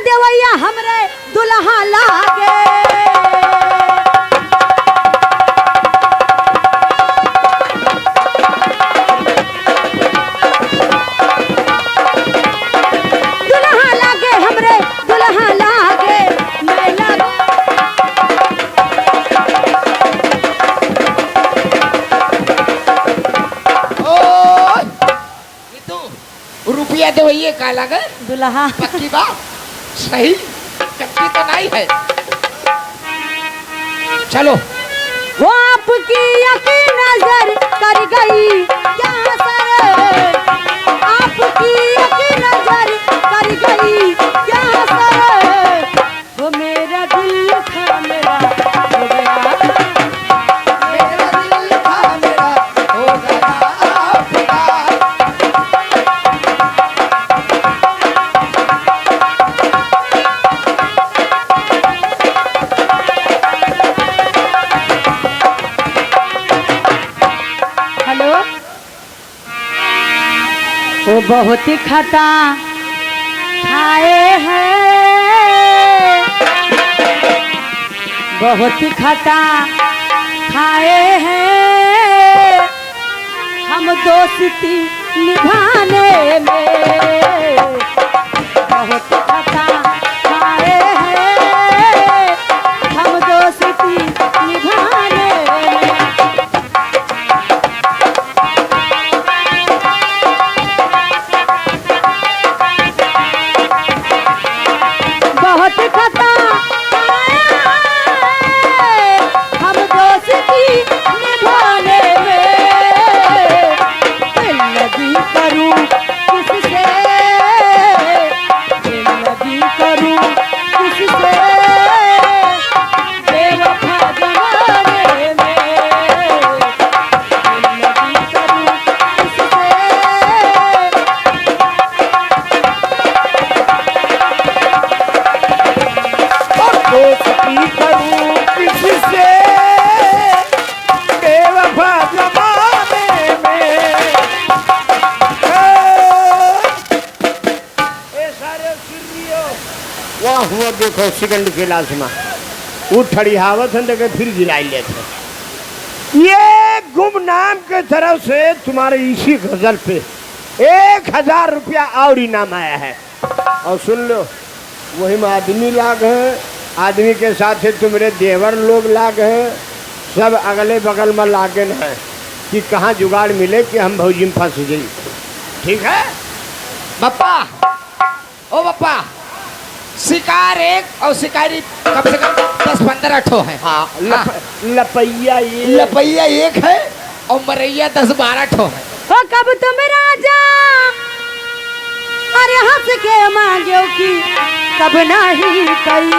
देवैया हमरे दुल्हा लागे। दुल्हा लागे हमरे दुल्हा लागे मैं लागे। रुपया देवैया का लागे दुल्हा। पक्की बात सही कच्ची तो नहीं है। चलो वो आपकी यकीन नजर कर गई क्या सर, आपकी यकीन नजर कर गई क्या सर, वो मेरा दिल था मेरा हो गया, मेरा दिल था मेरा हो गया फिदा। हेलो। वो बहुत ही खता खाए हैं, बहुत ही खता खाए हैं हम दोस्ती निभाने में, बहुत ही खता खाए हैं हम दोस्ती निभाने में। बहुत खता हम दोस्ती निभाने में, दिल लगी करूं किससे, दिल लगी करूं किससे, बेवफा जमाने में, दिल लगी करूं किससे। दोस्ती करूं किससे बेवफा जमाने में। सारे वाह हुआ देखो सेकंड के लाजमा वो ठड़ियावत है देखे फिर गिराई लेते। ये गुमनाम के तरफ से तुम्हारे इसी गजल पे 1000 रुपया और इनाम आया है। और सुन लो वही में आदमी लाग है, आदमी के साथ तुम्हारे देवर लोग लाग हैं, सब अगले बगल में लागन है कि कहाँ जुगाड़ मिले कि हम भौजी में फंस जाई। ठीक है बप्पा, ओ बप्पा, शिकार एक और शिकारी कम से कम 10-15 ठो है। हाँ लपैया एक है और मरैया 10-12 ठो है। ओ कब तुम राजा अरे हंस के मांगो कि कब नहीं कई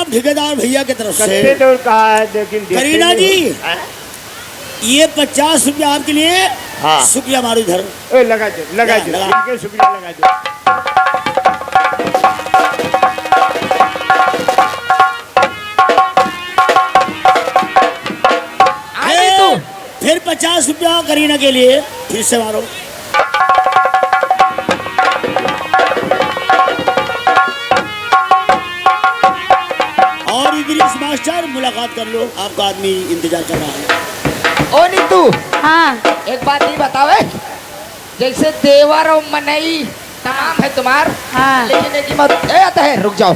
ठेकेदार भैया की तरफ से कहा है, लेकिन करीना जी ये 50 रुपया आपके लिए। हाँ शुक्रिया मारो इधर लगा दो लगा दो इनके शुक्रिया लगा दो। फिर 50 रुपया करीना के लिए फिर से मारो। मास्टर मुलाकात कर लो, आपका आदमी इंतजार कर रहा है। ओ नीतू, हाँ एक बात ये बतावे, जैसे देवर और मनई तमाम है तुम्हार, हाँ लेकिन एक आता है, रुक जाओ,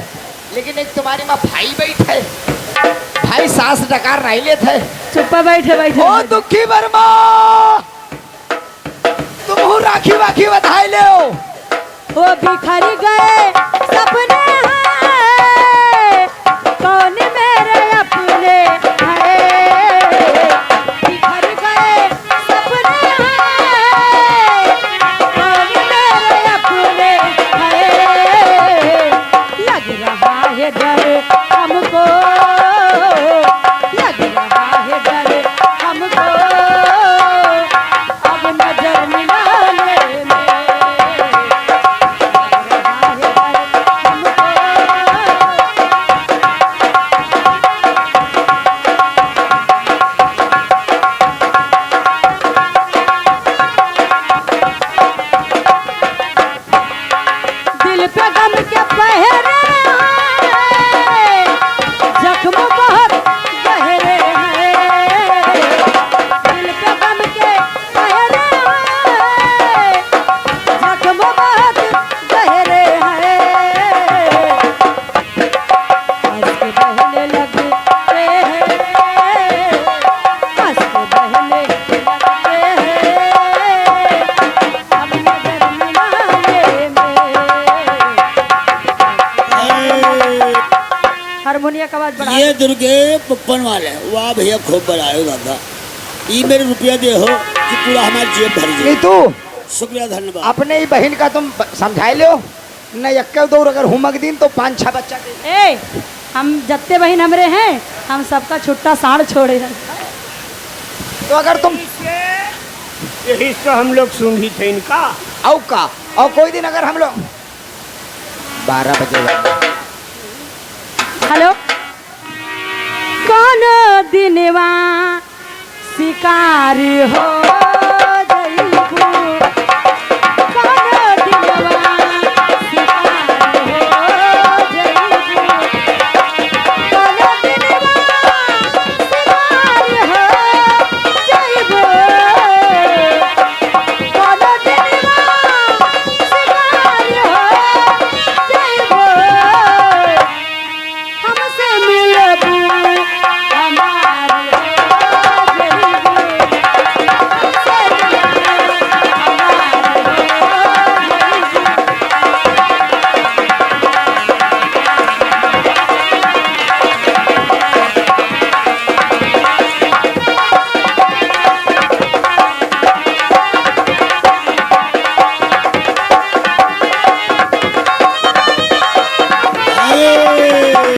लेकिन एक तुम्हारी माँ भाई बैठे, भाई सास डकार नहीं लेते। चुप बैठे बैठे। ओ दुखी वर्मा, तुम राखी वाखी बधाई ले हो। वो बिखर गए सपने हैं, कौन मेरे अपने हैं, बिखर गए सपने हैं, कौन मेरे अपने हैं। आवाज बढ़ा ये दुर्गे पप्पन वाले वाह भैया खूब बनाए दादा ये मेरे रुपया दे हो कि पूरा हमारी जेब भर जाए नीतू शुक्रिया धन्यवाद अपने ही बहन का तुम समझाई लो न यक्के दौर अगर हुमक दिन तो 5-6 बच्चा दे। ए हम जत्ते बहन हमरे हैं हम सबका छुट्टा साड़ छोड़े हैं। तो अगर तुम यही तो हम लोग सुनी थे इनका। और कोई दिन अगर हम लोग 12 बजे हेलो कौन दिनवा शिकारी हो